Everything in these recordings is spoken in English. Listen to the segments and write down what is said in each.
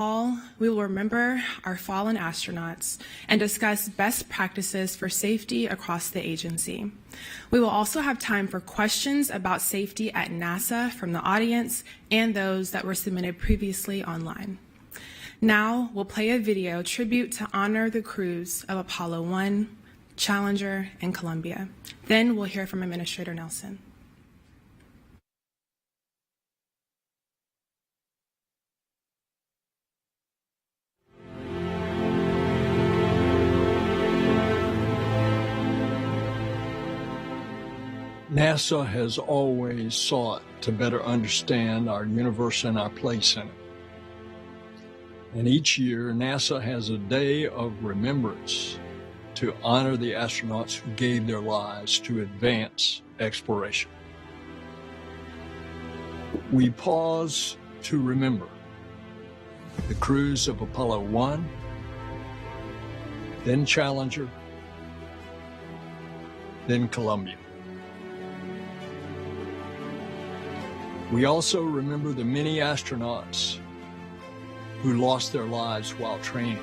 We will remember our fallen astronauts and discuss best practices for safety across the agency. We will also have time for questions about safety at NASA from the audience and those that were submitted previously online. Now we'll play a video tribute to honor the crews of Apollo 1, Challenger, and Columbia. Then we'll hear from Administrator Nelson. NASA has always sought to better understand our universe and our place in it. And each year, NASA has a day of remembrance to honor the astronauts who gave their lives to advance exploration. We pause to remember the crews of Apollo 1, then Challenger, then Columbia. We also remember the many astronauts who lost their lives while training.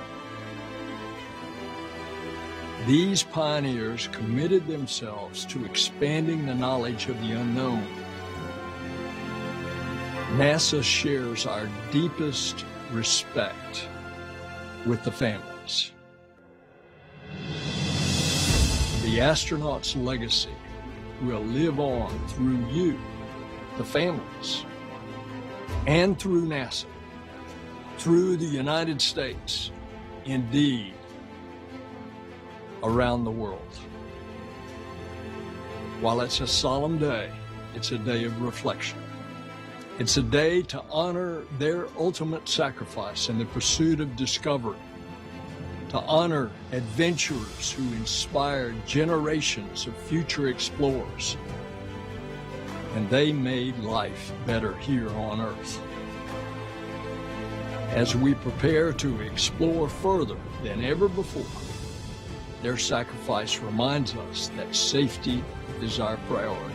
These pioneers committed themselves to expanding the knowledge of the unknown. NASA shares our deepest respect with the families. The astronauts' legacy will live on through you, the families, and through NASA, through the United States, indeed, around the world. While it's a solemn day, it's a day of reflection. It's a day to honor their ultimate sacrifice in the pursuit of discovery, to honor adventurers who inspired generations of future explorers, and they made life better here on Earth. As we prepare to explore further than ever before, their sacrifice reminds us that safety is our priority.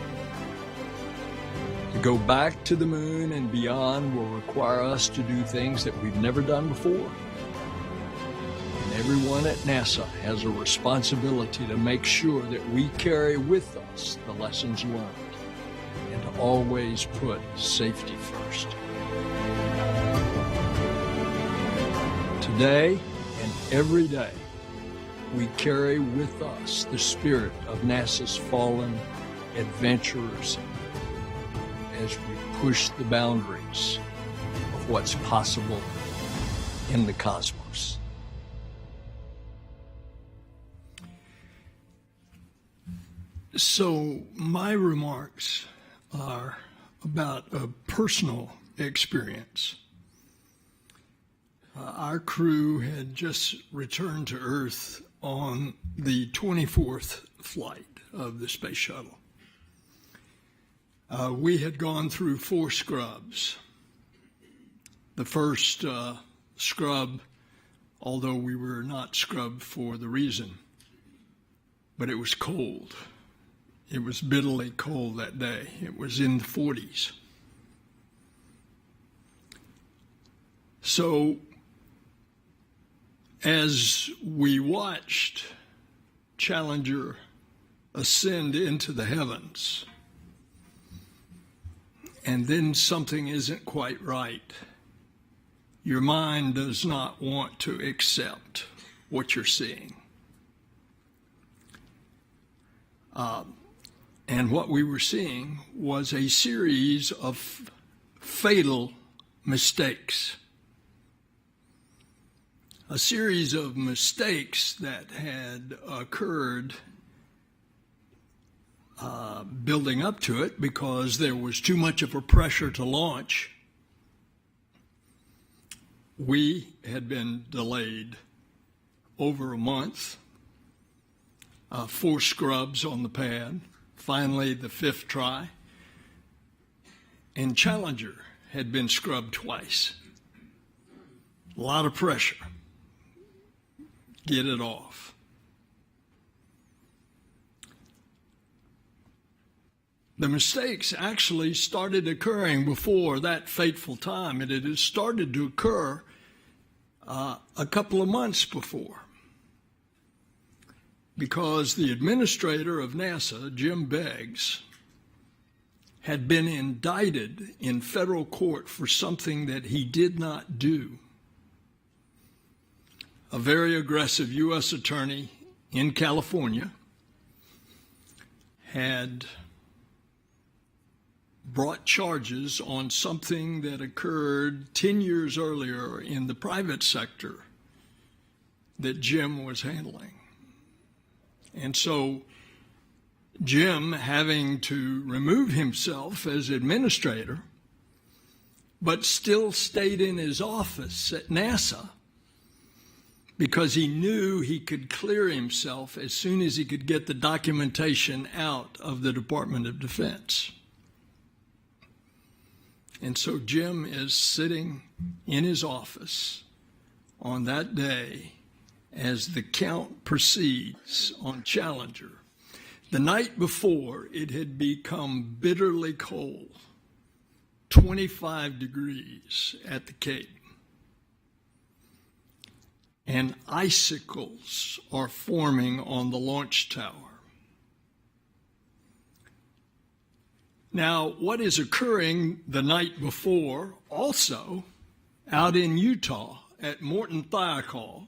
To go back to the moon and beyond will require us to do things that we've never done before. And everyone at NASA has a responsibility to make sure that we carry with us the lessons learned, and to always put safety first. Today and every day, we carry with us the spirit of NASA's fallen adventurers as we push the boundaries of what's possible in the cosmos. So my remarks are about a personal experience. Our crew had just returned to Earth on the 24th flight of the space shuttle. We had gone through 4 scrubs. The first scrub, although we were not scrubbed for the reason, but it was cold. It was bitterly cold that day. It was in the 40s. So as we watched Challenger ascend into the heavens, and then something isn't quite right, your mind does not want to accept what you're seeing. And what we were seeing was a series of fatal mistakes. A series of mistakes that had occurred building up to it because there was too much of a pressure to launch. We had been delayed over a month, 4 scrubs on the pad, finally the 5th try, and Challenger had been scrubbed twice. A lot of pressure. Get it off. The mistakes actually started occurring before that fateful time, and it had started to occur a couple of months before, because the administrator of NASA, Jim Beggs, had been indicted in federal court for something that he did not do. A very aggressive U.S. attorney in California had brought charges on something that occurred 10 years earlier in the private sector that Jim was handling. And so Jim, having to remove himself as administrator, but still stayed in his office at NASA because he knew he could clear himself as soon as he could get the documentation out of the Department of Defense. And so Jim is sitting in his office on that day as the count proceeds on Challenger. The night before, it had become bitterly cold, 25 degrees at the Cape. And icicles are forming on the launch tower. Now, what is occurring the night before, also out in Utah at Morton Thiokol,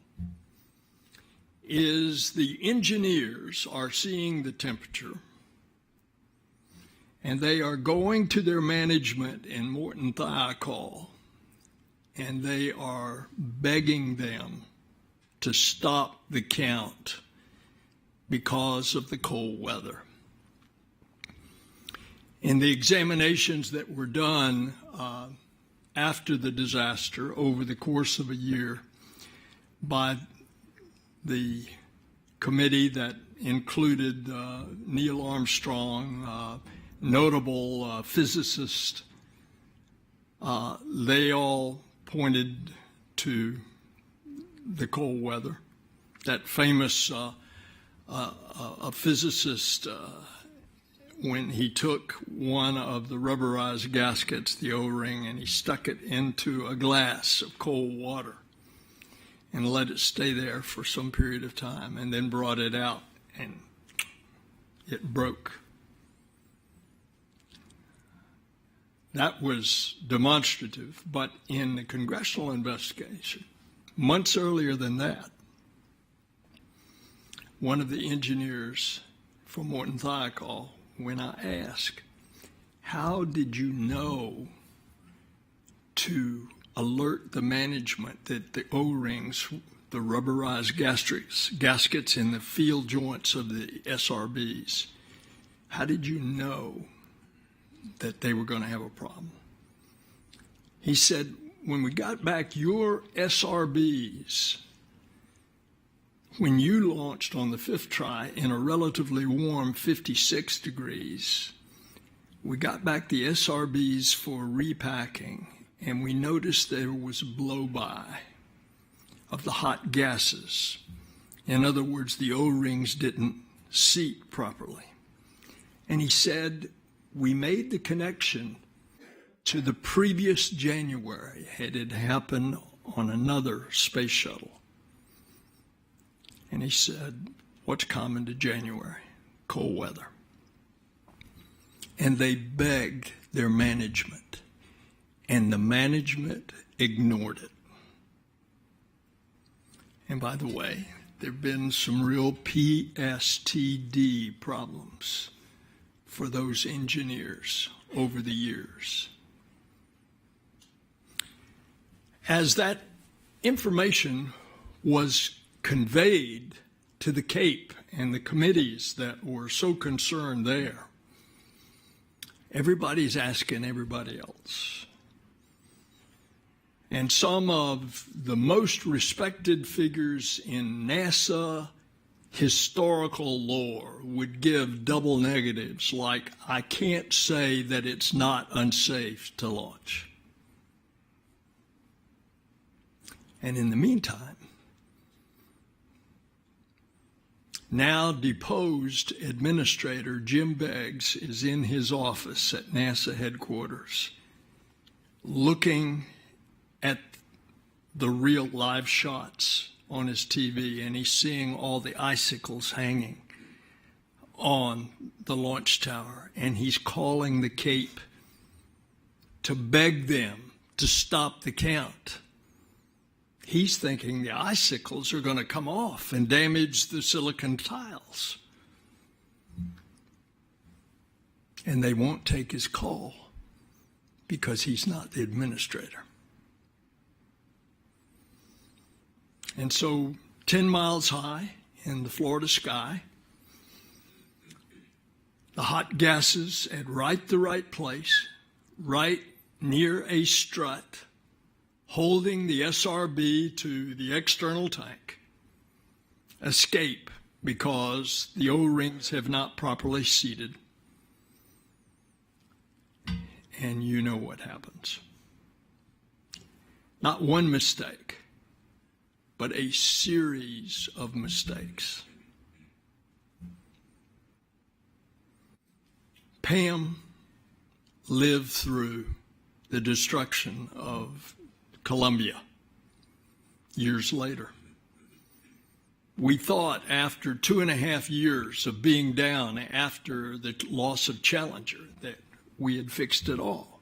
is the engineers are seeing the temperature, and they are going to their management in Morton Thiokol, and they are begging them to stop the count because of the cold weather. In the examinations that were done after the disaster over the course of a year by the committee that included Neil Armstrong, notable physicists, they all pointed to the cold weather. That famous a physicist, when he took one of the rubberized gaskets, the O-ring, and he stuck it into a glass of cold water and let it stay there for some period of time, and then brought it out, and it broke. That was demonstrative, but in the congressional investigation, months earlier than that, one of the engineers from Morton Thiokol, when I asked, how did you know to alert the management that the O-rings, the rubberized gaskets in the field joints of the SRBs, how did you know that they were going to have a problem? He said, when we got back your SRBs, when you launched on the fifth try in a relatively warm 56 degrees, we got back the SRBs for repacking, and we noticed there was a blow-by of the hot gases. In other words, the O-rings didn't seat properly. And he said, we made the connection to the previous January. It had happened on another space shuttle. And he said, what's common to January? Cold weather. And they begged their management, and the management ignored it. And by the way, there have been some real PSTD problems for those engineers over the years. As that information was conveyed to the Cape and the committees that were so concerned there, everybody's asking everybody else. And some of the most respected figures in NASA historical lore would give double negatives, like, I can't say that it's not unsafe to launch. And in the meantime, now deposed administrator Jim Beggs is in his office at NASA headquarters, looking at the real live shots on his TV, and he's seeing all the icicles hanging on the launch tower, and he's calling the Cape to beg them to stop the count. He's thinking the icicles are going to come off and damage the silicon tiles. And they won't take his call because he's not the administrator. And so 10 miles high in the Florida sky, the hot gases at the right place, right near a strut, holding the SRB to the external tank, escape because the O-rings have not properly seated. And you know what happens. Not one mistake, but a series of mistakes. Pam lived through the destruction of Columbia years later. We thought after 2.5 years of being down after the loss of Challenger that we had fixed it all.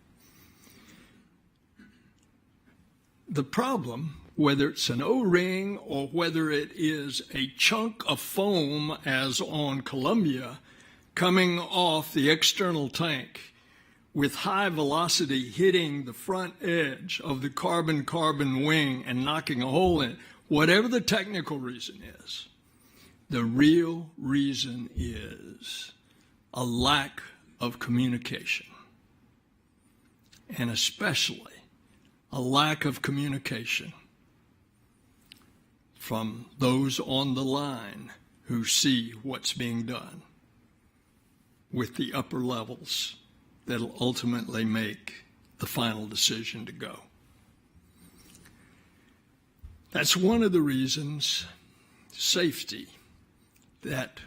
The problem, whether it's an O-ring or whether it is a chunk of foam as on Columbia coming off the external tank with high velocity hitting the front edge of the carbon-carbon wing and knocking a hole in it, whatever the technical reason is, the real reason is a lack of communication, and especially a lack of communication from those on the line who see what's being done with the upper levels that'll ultimately make the final decision to go. That's one of the reasons, safety, that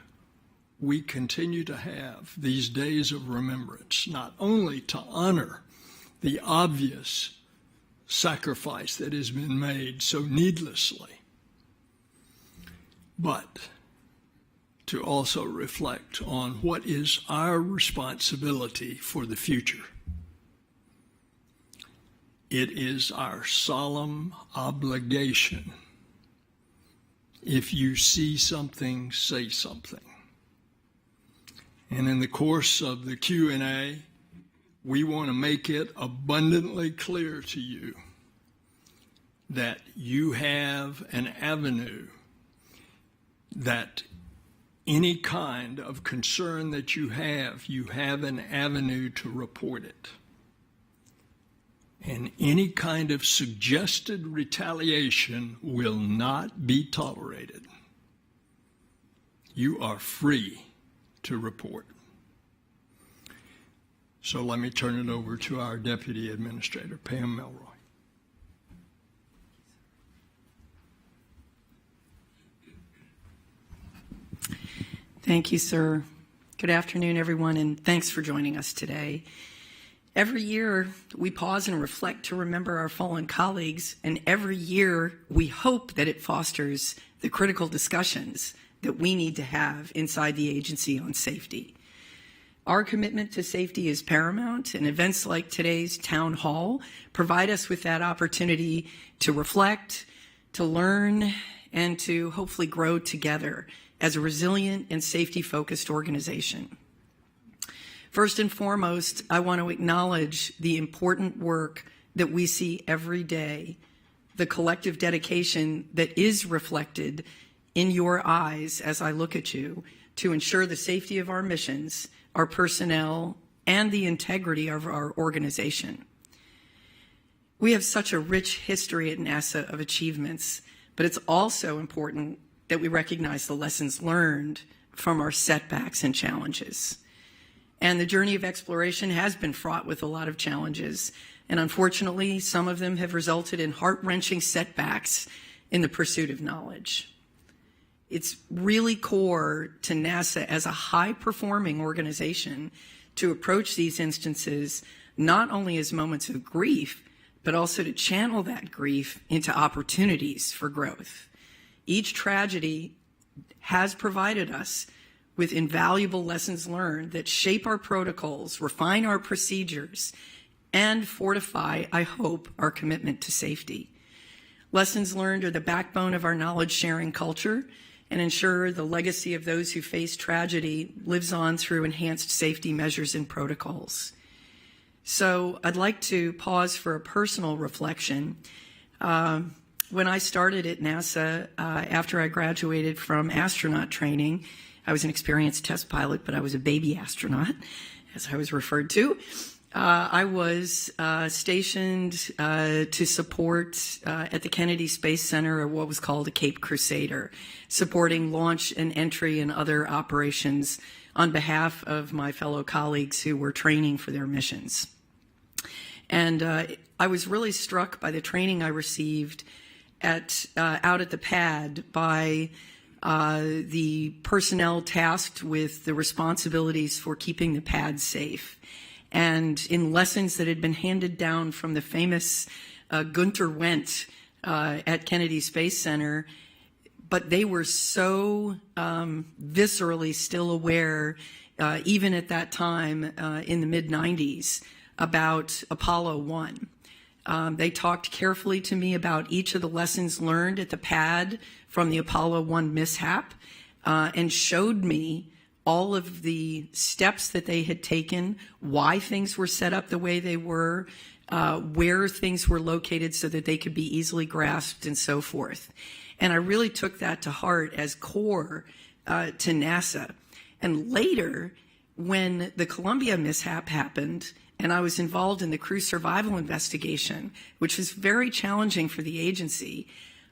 we continue to have these days of remembrance, not only to honor the obvious sacrifice that has been made so needlessly, but to also reflect on what is our responsibility for the future. It is our solemn obligation. If you see something, say something. And in the course of the Q&A, we want to make it abundantly clear to you that you have an avenue, that any kind of concern that you have an avenue to report it. And any kind of suggested retaliation will not be tolerated. You are free to report. So let me turn it over to our Deputy Administrator, Pam Melroy. Thank you, sir. Good afternoon, everyone, and thanks for joining us today. Every year, we pause and reflect to remember our fallen colleagues, and every year, we hope that it fosters the critical discussions that we need to have inside the agency on safety. Our commitment to safety is paramount, and events like today's town hall provide us with that opportunity to reflect, to learn, and to hopefully grow together as a resilient and safety-focused organization. First and foremost, I want to acknowledge the important work that we see every day, the collective dedication that is reflected in your eyes as I look at you to ensure the safety of our missions, our personnel, and the integrity of our organization. We have such a rich history at NASA of achievements, but it's also important that we recognize the lessons learned from our setbacks and challenges. And the journey of exploration has been fraught with a lot of challenges, and unfortunately, some of them have resulted in heart-wrenching setbacks in the pursuit of knowledge. It's really core to NASA as a high-performing organization to approach these instances not only as moments of grief, but also to channel that grief into opportunities for growth. Each tragedy has provided us with invaluable lessons learned that shape our protocols, refine our procedures, and fortify, I hope, our commitment to safety. Lessons learned are the backbone of our knowledge-sharing culture and ensure the legacy of those who face tragedy lives on through enhanced safety measures and protocols. So I'd like to pause for a personal reflection. When I started at NASA, after I graduated from astronaut training, I was an experienced test pilot, but I was a baby astronaut, as I was referred to. I was stationed to support at the Kennedy Space Center what was called a Cape Crusader, supporting launch and entry and other operations on behalf of my fellow colleagues who were training for their missions. And I was really struck by the training I received out at the pad by the personnel tasked with the responsibilities for keeping the pad safe, and in lessons that had been handed down from the famous Gunter Wendt at Kennedy Space Center, but they were so viscerally still aware, even at that time in the mid-90s, about Apollo 1. They talked carefully to me about each of the lessons learned at the pad from the Apollo 1 mishap and showed me all of the steps that they had taken, why things were set up the way they were, where things were located so that they could be easily grasped and so forth. And I really took that to heart as core to NASA. And later, when the Columbia mishap happened, and I was involved in the crew survival investigation, which was very challenging for the agency,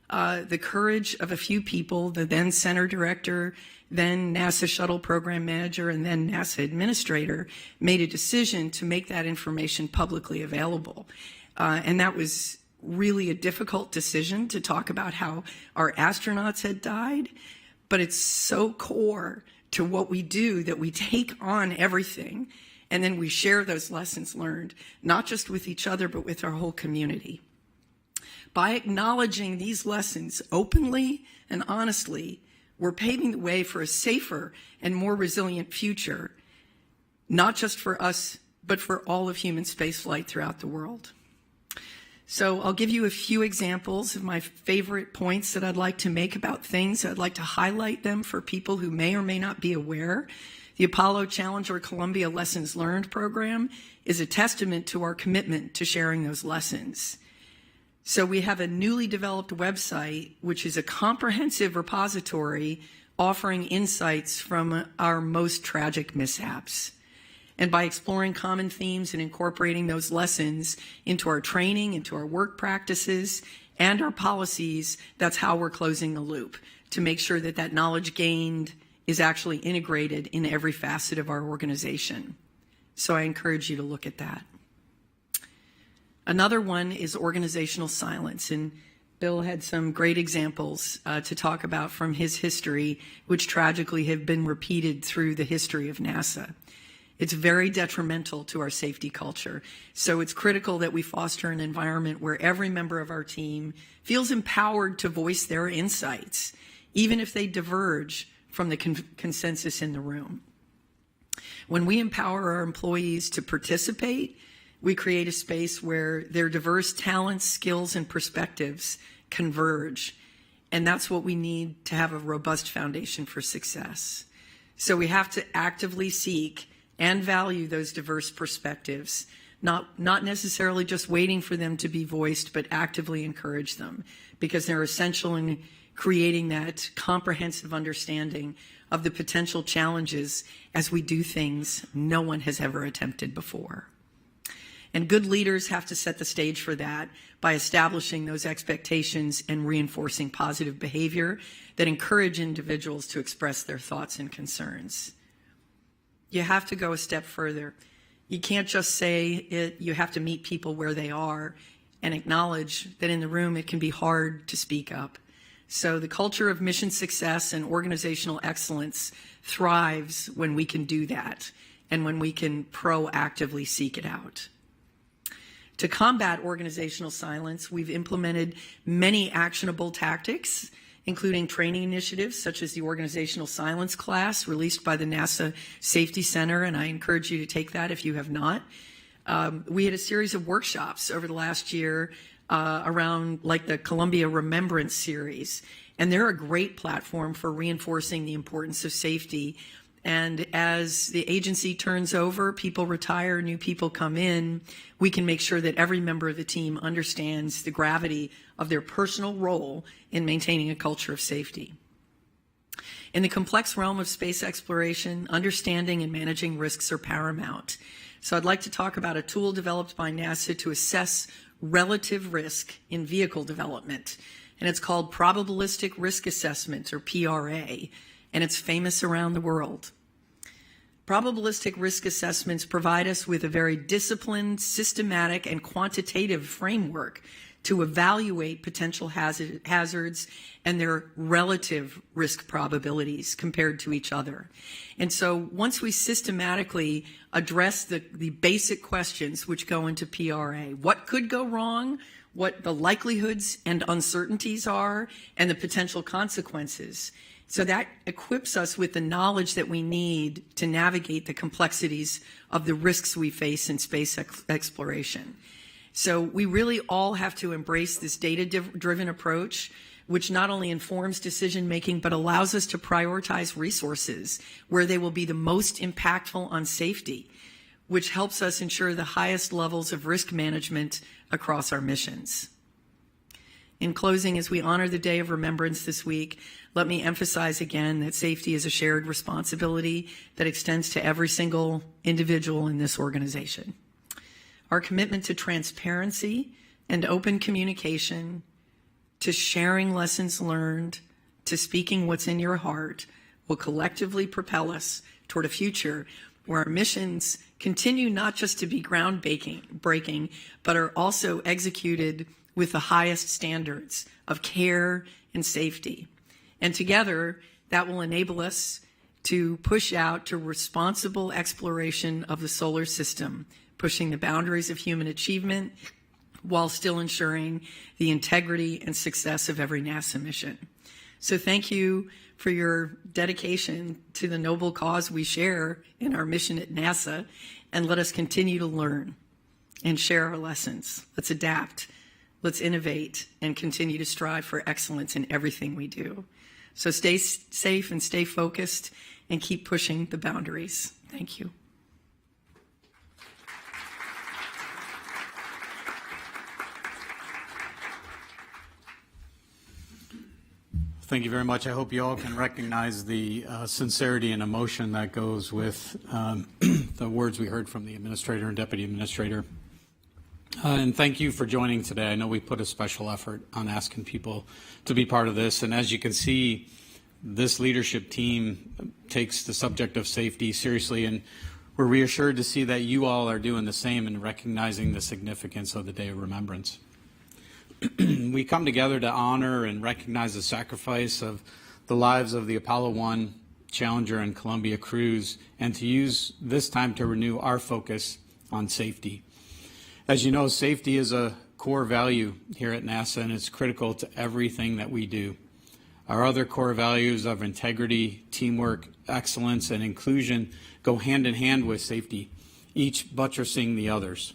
the courage of a few people, the then center director, then NASA shuttle program manager, and then NASA administrator, made a decision to make that information publicly available. And that was really a difficult decision to talk about how our astronauts had died, but it's so core to what we do that we take on everything, and then we share those lessons learned, not just with each other, but with our whole community. By acknowledging these lessons openly and honestly, we're paving the way for a safer and more resilient future, not just for us, but for all of human spaceflight throughout the world. So I'll give you a few examples of my favorite points that I'd like to make about things. I'd like to highlight them for people who may or may not be aware. The Apollo Challenger Columbia Lessons Learned program is a testament to our commitment to sharing those lessons. So we have a newly developed website, which is a comprehensive repository offering insights from our most tragic mishaps. And by exploring common themes and incorporating those lessons into our training, into our work practices, and our policies, that's how we're closing the loop to make sure that that knowledge gained is actually integrated in every facet of our organization. So I encourage you to look at that. Another one is organizational silence, and Bill had some great examples to talk about from his history, which tragically have been repeated through the history of NASA. It's very detrimental to our safety culture, so it's critical that we foster an environment where every member of our team feels empowered to voice their insights, even if they diverge from the consensus in the room. When we empower our employees to participate, we create a space where their diverse talents, skills, and perspectives converge. And that's what we need to have a robust foundation for success. So we have to actively seek and value those diverse perspectives, not necessarily just waiting for them to be voiced, but actively encourage them, because they're essential in creating that comprehensive understanding of the potential challenges as we do things no one has ever attempted before. And good leaders have to set the stage for that by establishing those expectations and reinforcing positive behavior that encourage individuals to express their thoughts and concerns. You have to go a step further. You can't just say it, you have to meet people where they are and acknowledge that in the room it can be hard to speak up. So the culture of mission success and organizational excellence thrives when we can do that and when we can proactively seek it out. To combat organizational silence, we've implemented many actionable tactics, including training initiatives such as the Organizational Silence class released by the NASA Safety Center, and I encourage you to take that if you have not. We had a series of workshops over the last year around like the Columbia Remembrance series, and they're a great platform for reinforcing the importance of safety. And as the agency turns over, people retire, new people come in, we can make sure that every member of the team understands the gravity of their personal role in maintaining a culture of safety. In the complex realm of space exploration, understanding and managing risks are paramount. So I'd like to talk about a tool developed by NASA to assess relative risk in vehicle development. And it's called Probabilistic Risk Assessment, or PRA, and it's famous around the world. Probabilistic risk assessments provide us with a very disciplined, systematic, and quantitative framework to evaluate potential hazards and their relative risk probabilities compared to each other. And so once we systematically address the basic questions which go into PRA, what could go wrong, what the likelihoods and uncertainties are, and the potential consequences, so that equips us with the knowledge that we need to navigate the complexities of the risks we face in space exploration. So we really all have to embrace this data-driven approach, which not only informs decision-making, but allows us to prioritize resources where they will be the most impactful on safety, which helps us ensure the highest levels of risk management across our missions. In closing, as we honor the Day of Remembrance this week, let me emphasize again that safety is a shared responsibility that extends to every single individual in this organization. Our commitment to transparency and open communication, to sharing lessons learned, to speaking what's in your heart will collectively propel us toward a future where our missions continue not just to be groundbreaking, but are also executed with the highest standards of care and safety. And together, that will enable us to push out to responsible exploration of the solar system, pushing the boundaries of human achievement while still ensuring the integrity and success of every NASA mission. So thank you for your dedication to the noble cause we share in our mission at NASA, and let us continue to learn and share our lessons. Let's adapt. Let's innovate and continue to strive for excellence in everything we do. So stay safe and stay focused and keep pushing the boundaries. Thank you. Thank you very much. I hope you all can recognize the sincerity and emotion that goes with the words we heard from the administrator and deputy administrator. And thank you for joining today. I know we put a special effort on asking people to be part of this. And as you can see, this leadership team takes the subject of safety seriously, and we're reassured to see that you all are doing the same and recognizing the significance of the Day of Remembrance. We come together to honor and recognize the sacrifice of the lives of the Apollo 1, Challenger, and Columbia crews, and to use this time to renew our focus on safety. As you know, safety is a core value here at NASA, and it's critical to everything that we do. Our other core values of integrity, teamwork, excellence, and inclusion go hand in hand with safety, each buttressing the others.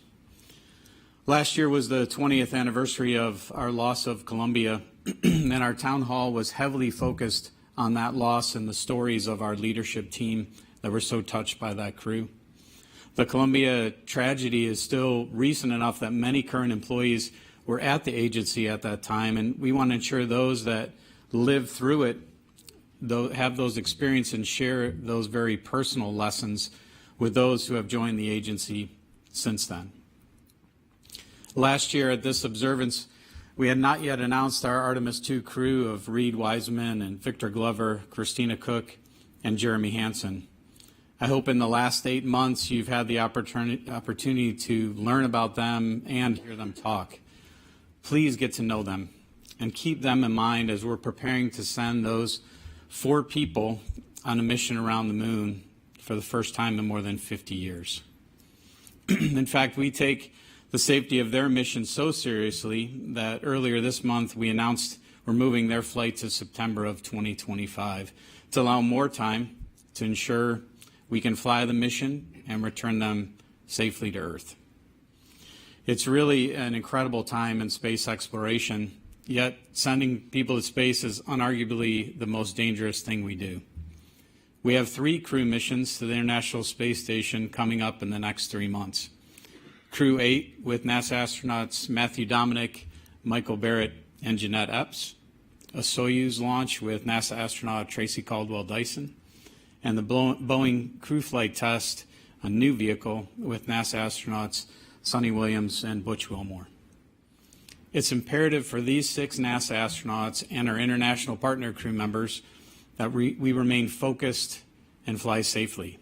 Last year was the 20th anniversary of our loss of Columbia, and our town hall was heavily focused on that loss and the stories of our leadership team that were so touched by that crew. The Columbia tragedy is still recent enough that many current employees were at the agency at that time, and we want to ensure those that live through it have those experiences and share those very personal lessons with those who have joined the agency since then. Last year at this observance, we had not yet announced our Artemis II crew of Reed Wiseman and Victor Glover, Christina Cook, and Jeremy Hansen. I hope in the last 8 months you've had the opportunity to learn about them and hear them talk. Please get to know them and keep them in mind as we're preparing to send those 4 people on a mission around the moon for the first time in more than 50 years. In fact, we take the safety of their mission so seriously that earlier this month we announced we're moving their flight to September of 2025 to allow more time to ensure we can fly the mission and return them safely to Earth. It's really an incredible time in space exploration, yet sending people to space is unarguably the most dangerous thing we do. We have 3 crew missions to the International Space Station coming up in the next 3 months. Crew 8 with NASA astronauts Matthew Dominic, Michael Barrett, and Jeanette Epps, a Soyuz launch with NASA astronaut Tracy Caldwell-Dyson, and the Boeing crew flight test, a new vehicle with NASA astronauts Sonny Williams and Butch Wilmore. It's imperative for these 6 NASA astronauts and our international partner crew members that we remain focused and fly safely.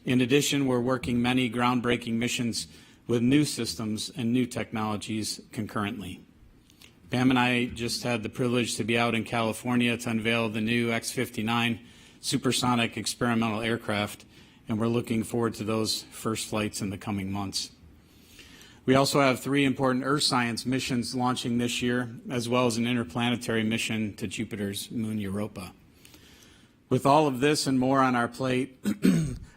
In addition, we're working many groundbreaking missions with new systems and new technologies concurrently. Pam and I just had the privilege to be out in California to unveil the new X-59 supersonic experimental aircraft, and we're looking forward to those first flights in the coming months. We also have 3 important Earth science missions launching this year, as well as an interplanetary mission to Jupiter's moon Europa. With all of this and more on our plate,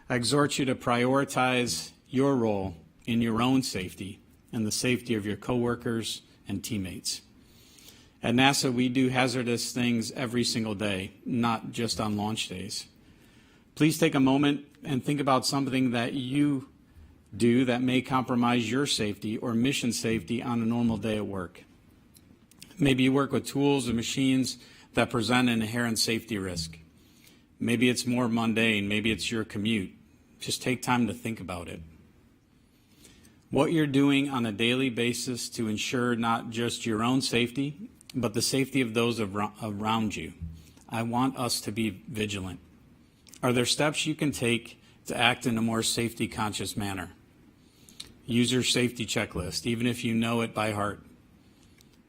I exhort you to prioritize your role in your own safety and the safety of your coworkers and teammates. At NASA, we do hazardous things every single day, not just on launch days. Please take a moment and think about something that you do that may compromise your safety or mission safety on a normal day at work. Maybe you work with tools and machines that present an inherent safety risk. Maybe it's more mundane. Maybe it's your commute. Just take time to think about it. What you're doing on a daily basis to ensure not just your own safety, but the safety of those around you. I want us to be vigilant. Are there steps you can take to act in a more safety-conscious manner? Use your safety checklist, even if you know it by heart.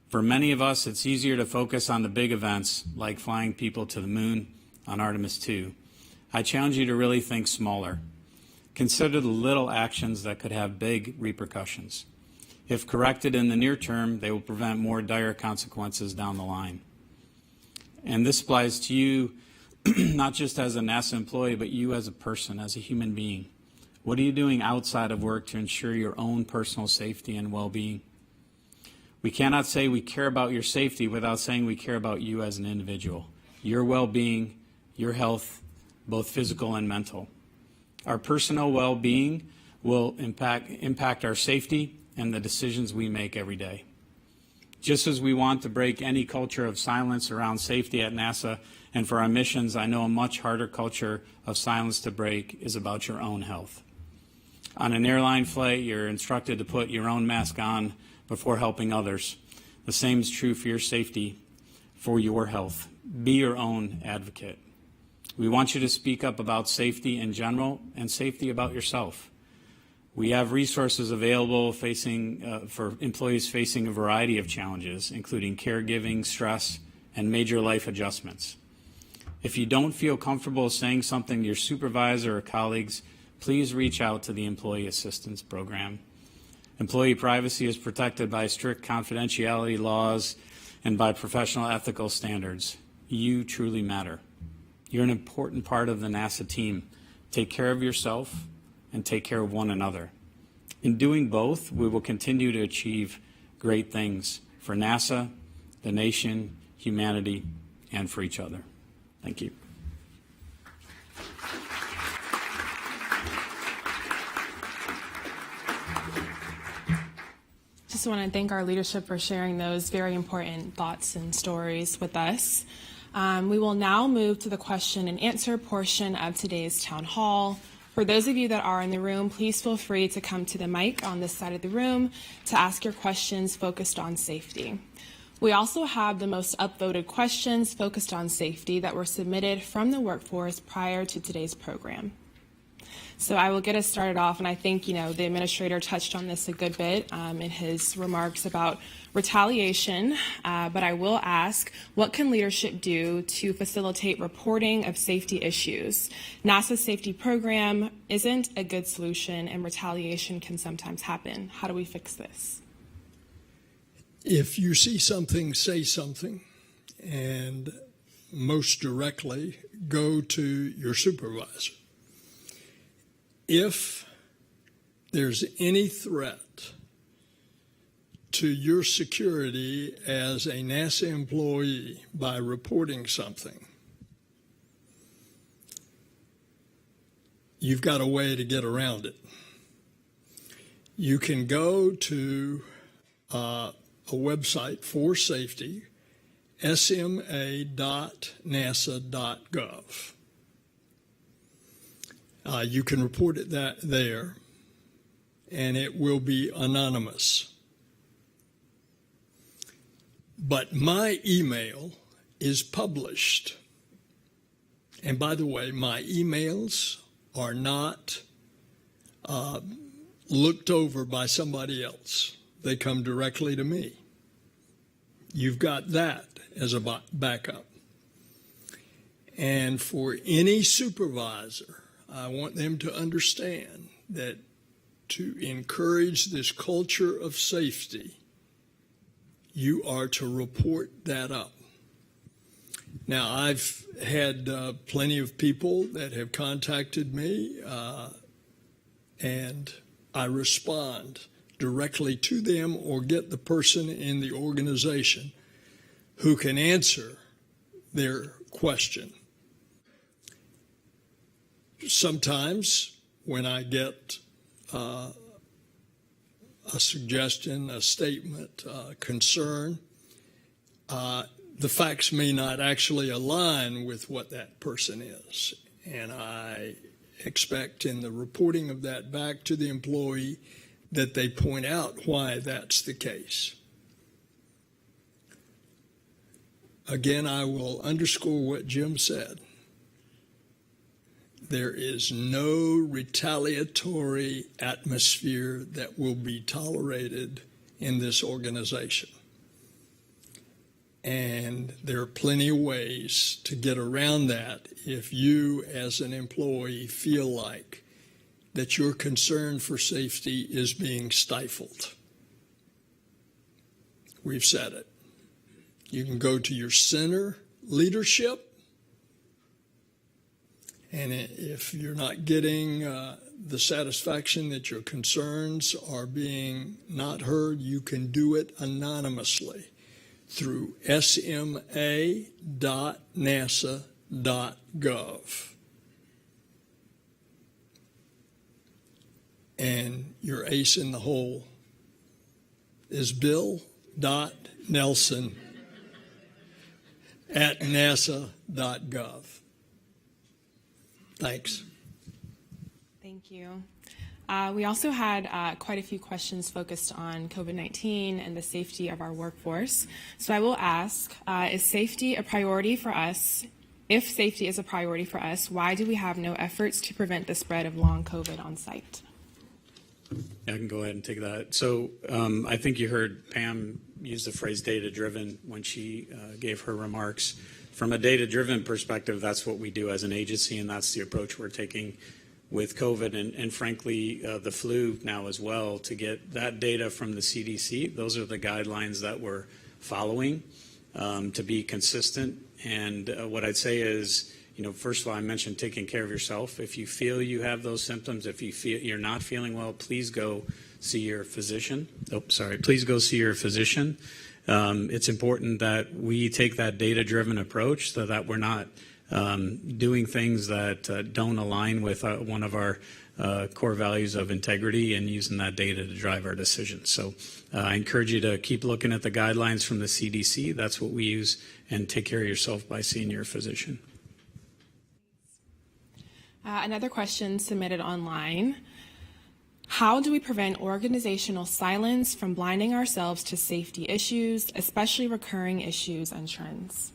For many of us, it's easier to focus on the big events, like flying people to the moon on Artemis 2. I challenge you to really think smaller. Consider the little actions that could have big repercussions. If corrected in the near term, they will prevent more dire consequences down the line. And this applies to you, not just as a NASA employee, but you as a person, as a human being. What are you doing outside of work to ensure your own personal safety and well-being? We cannot say we care about your safety without saying we care about you as an individual, your well-being, your health, both physical and mental. Our personal well-being will impact our safety and the decisions we make every day. Just as we want to break any culture of silence around safety at NASA, and for our missions, I know a much harder culture of silence to break is about your own health. On an airline flight, you're instructed to put your own mask on before helping others. The same is true for your safety, for your health. Be your own advocate. We want you to speak up about safety in general and safety about yourself. We have resources available for employees facing a variety of challenges, including caregiving, stress, and major life adjustments. If you don't feel comfortable saying something to your supervisor or colleagues, please reach out to the Employee Assistance Program. Employee privacy is protected by strict confidentiality laws and by professional ethical standards. You truly matter. You're an important part of the NASA team. Take care of yourself and take care of one another. In doing both, we will continue to achieve great things for NASA, the nation, humanity, and for each other. Thank you. Just want to thank our leadership for sharing those very important thoughts and stories with us. We will now move to the question and answer portion of today's town hall. For those of you that are in the room, please feel free to come to the mic on this side of the room to ask your questions focused on safety. We also have the most upvoted questions focused on safety that were submitted from the workforce prior to today's program. So I will get us started off, and I think, the administrator touched on this a good bit in his remarks about retaliation, but I will ask, what can leadership do to facilitate reporting of safety issues? NASA's safety program isn't a good solution, and retaliation can sometimes happen. How do we fix this? If you see something, say something, and most directly, go to your supervisor. If there's any threat to your security as a NASA employee by reporting something, you've got a way to get around it. You can go to a website for safety, sma.nasa.gov. You can report it there, and it will be anonymous. But my email is published. And by the way, my emails are not looked over by somebody else. They come directly to me. You've got that as a backup. And for any supervisor, I want them to understand that to encourage this culture of safety, you are to report that up. Now, I've had plenty of people that have contacted me, and I respond directly to them or get the person in the organization who can answer their question. Sometimes when I get a suggestion, a statement, a concern, the facts may not actually align with what that person is. And I expect in the reporting of that back to the employee that they point out why that's the case. Again, I will underscore what Jim said. There is no retaliatory atmosphere that will be tolerated in this organization. And there are plenty of ways to get around that if you, as an employee, feel like that your concern for safety is being stifled. We've said it. You can go to your center leadership, and if you're not getting the satisfaction that your concerns are being not heard, you can do it anonymously through sma.nasa.gov. And your ace in the hole is bill.nelson@nasa.gov. Thanks. Thank you. We also had quite a few questions focused on COVID-19 and the safety of our workforce. So I will ask, is safety a priority for us? If safety is a priority for us, why do we have no efforts to prevent the spread of long COVID on site? I can go ahead and take that. So I think you heard Pam use the phrase data-driven when she gave her remarks. From a data-driven perspective, that's what we do as an agency, and that's the approach we're taking with COVID and frankly, the flu now as well, to get that data from the CDC. Those are the guidelines that we're following to be consistent. And what I'd say is, first of all, I mentioned taking care of yourself. If you feel you have those symptoms, if you feel you're not feeling well, please go see your physician. Please go see your physician. It's important that we take that data-driven approach so that we're not doing things that don't align with one of our core values of integrity and using that data to drive our decisions. So I encourage you to keep looking at the guidelines from the CDC. That's what we use, and take care of yourself by seeing your physician. Another question submitted online. How do we prevent organizational silence from blinding ourselves to safety issues, especially recurring issues and trends?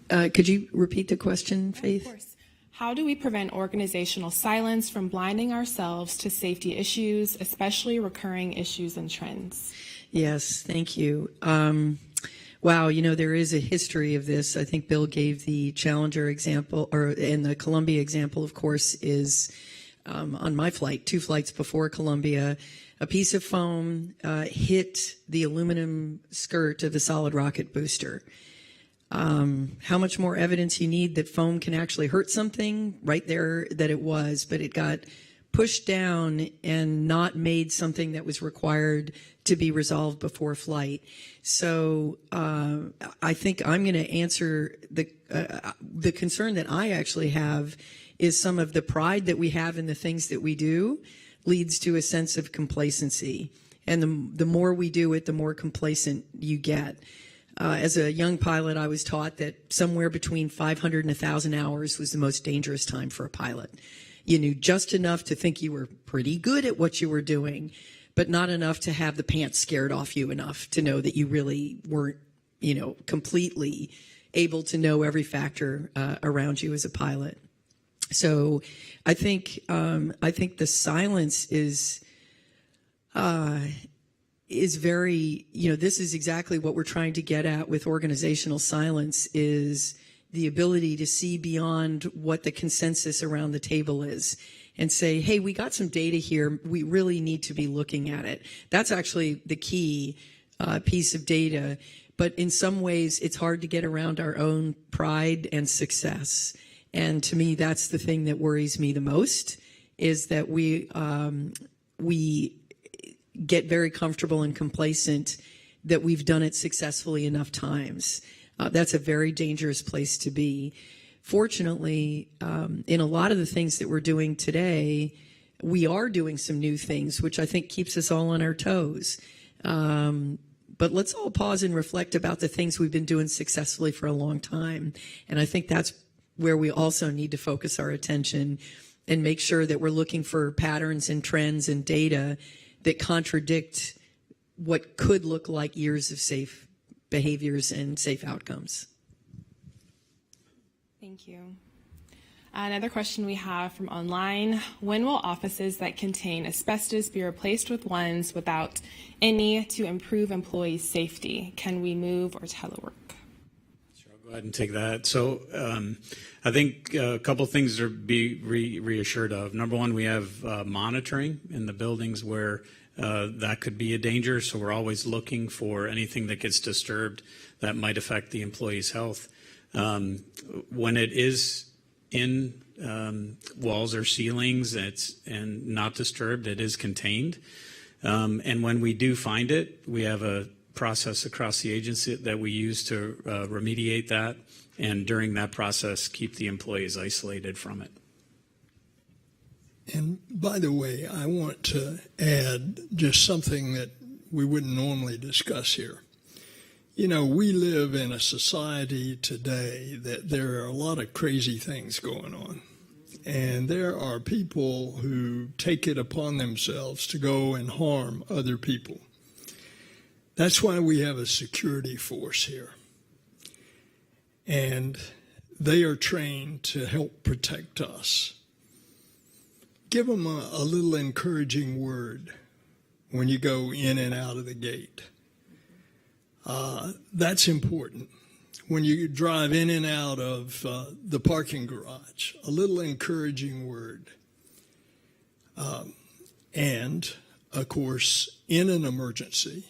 Could you repeat the question, Faith? Of course. How do we prevent organizational silence from blinding ourselves to safety issues, especially recurring issues and trends? Yes, thank you. Wow, there is a history of this. I think Bill gave the Challenger example, and the Columbia example, of course, is on my flight, 2 flights before Columbia, a piece of foam hit the aluminum skirt of the solid rocket booster. How much more evidence you need that foam can actually hurt something? Right there that it was, but it got pushed down and not made something that was required to be resolved before flight. So I think I'm going to answer the concern that I actually have is some of the pride that we have in the things that we do leads to a sense of complacency. And the more we do it, the more complacent you get. As a young pilot, I was taught that somewhere between 500 and 1,000 hours was the most dangerous time for a pilot. You knew just enough to think you were pretty good at what you were doing, but not enough to have the pants scared off you enough to know that you really weren't, completely able to know every factor around you as a pilot. So I think the silence is very, this is exactly what we're trying to get at with organizational silence is the ability to see beyond what the consensus around the table is and say, hey, we got some data here. We really need to be looking at it. That's actually the key piece of data. But in some ways, it's hard to get around our own pride and success. And to me, that's the thing that worries me the most is that we get very comfortable and complacent that we've done it successfully enough times. That's a very dangerous place to be. Fortunately, in a lot of the things that we're doing today, we are doing some new things, which I think keeps us all on our toes. But let's all pause and reflect about the things we've been doing successfully for a long time. And I think that's where we also need to focus our attention and make sure that we're looking for patterns and trends and data that contradict what could look like years of safe behaviors and safe outcomes. Thank you. Another question we have from online. When will offices that contain asbestos be replaced with ones without any to improve employee safety? Can we move or telework? Sure, I'll go ahead and take that. So I think a couple things to be reassured of. Number one, we have monitoring in the buildings where that could be a danger. So we're always looking for anything that gets disturbed that might affect the employee's health. When it is in walls or ceilings and not disturbed, it is contained. And when we do find it, we have a process across the agency that we use to remediate that. And during that process, keep the employees isolated from it. And by the way, I want to add just something that we wouldn't normally discuss here. We live in a society today that there are a lot of crazy things going on. And there are people who take it upon themselves to go and harm other people. That's why we have a security force here. And they are trained to help protect us. Give them a little encouraging word when you go in and out of the gate. That's important. When you drive in and out of the parking garage, a little encouraging word. And, of course, in an emergency,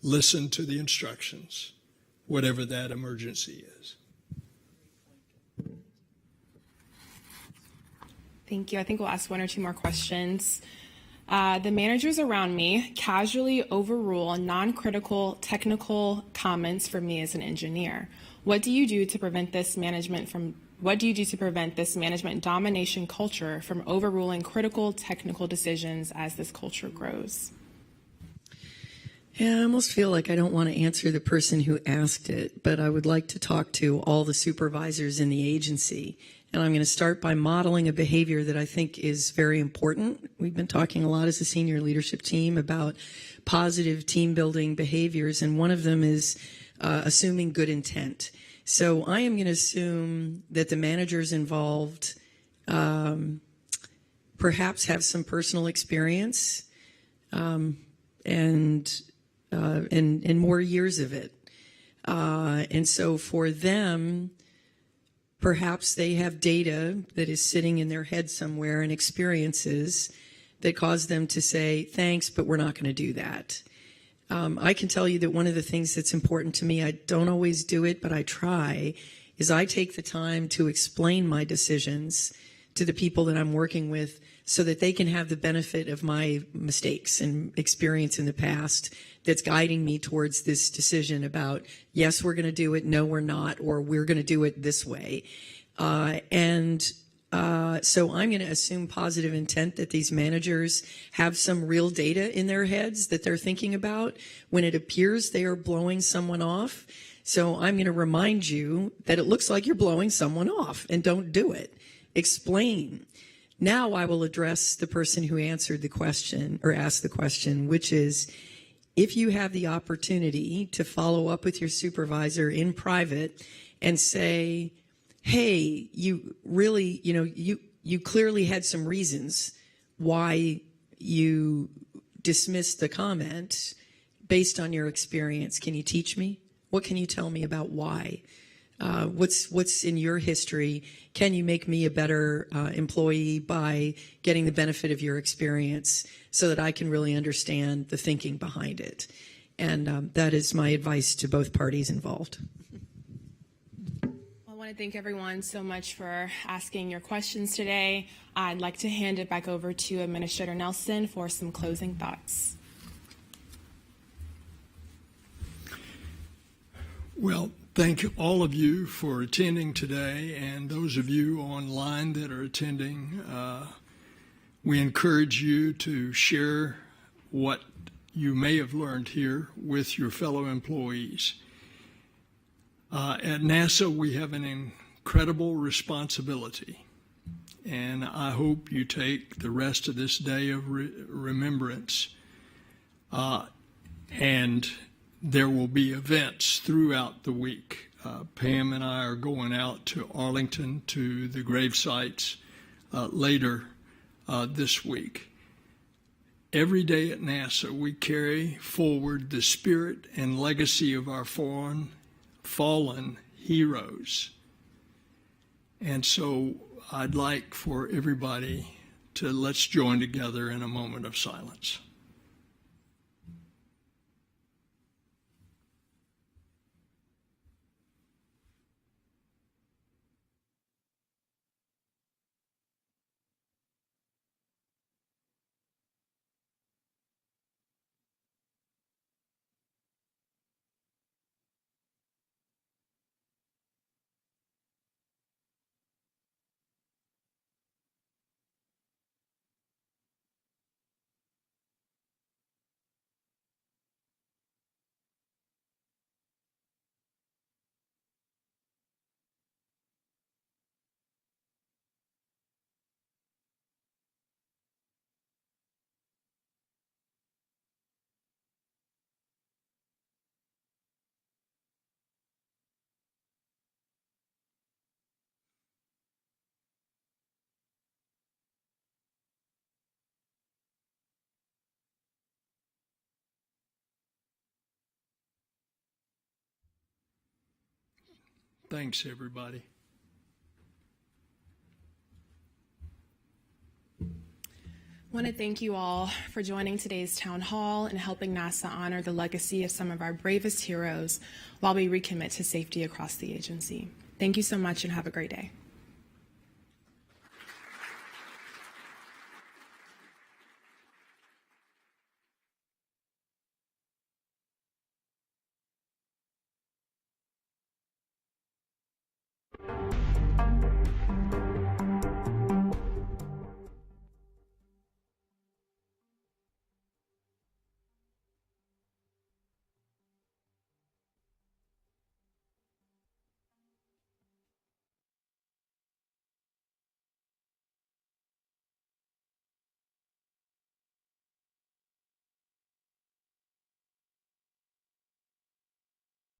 listen to the instructions, whatever that emergency is. Thank you. I think we'll ask one or two more questions. The managers around me casually overrule non-critical technical comments from me as an engineer. What do you do to prevent this management domination culture from overruling critical technical decisions as this culture grows? Yeah, I almost feel like I don't want to answer the person who asked it, but I would like to talk to all the supervisors in the agency. And I'm going to start by modeling a behavior that I think is very important. We've been talking a lot as a senior leadership team about positive team building behaviors, and one of them is assuming good intent. So I am going to assume that the managers involved perhaps have some personal experience, and more years of it. And so for them, perhaps they have data that is sitting in their head somewhere and experiences that cause them to say, thanks, but we're not going to do that. I can tell you that one of the things that's important to me, I don't always do it, but I try, is I take the time to explain my decisions to the people that I'm working with so that they can have the benefit of my mistakes and experience in the past that's guiding me towards this decision about, yes, we're going to do it, no, we're not, or we're going to do it this way. So I'm going to assume positive intent that these managers have some real data in their heads that they're thinking about when it appears they are blowing someone off. So I'm going to remind you that it looks like you're blowing someone off, and don't do it. Explain. Now I will address the person who answered the question or asked the question, which is, if you have the opportunity to follow up with your supervisor in private and say, hey, you really, you clearly had some reasons why you dismissed the comment based on your experience. Can you teach me? What can you tell me about why? What's in your history? Can you make me a better employee by getting the benefit of your experience so that I can really understand the thinking behind it? And that is my advice to both parties involved. I want to thank everyone so much for asking your questions today. I'd like to hand it back over to Administrator Nelson for some closing thoughts. Well, thank all of you for attending today, and those of you online that are attending. We encourage you to share what you may have learned here with your fellow employees. At NASA, we have an incredible responsibility, and I hope you take the rest of this day of remembrance, and there will be events throughout the week. Pam and I are going out to Arlington to the grave sites later this week. Every day at NASA, we carry forward the spirit and legacy of our fallen heroes. And so I'd like for everybody to let's join together in a moment of silence. Thanks, everybody. I want to thank you all for joining today's town hall and helping NASA honor the legacy of some of our bravest heroes while we recommit to safety across the agency. Thank you so much and have a great day.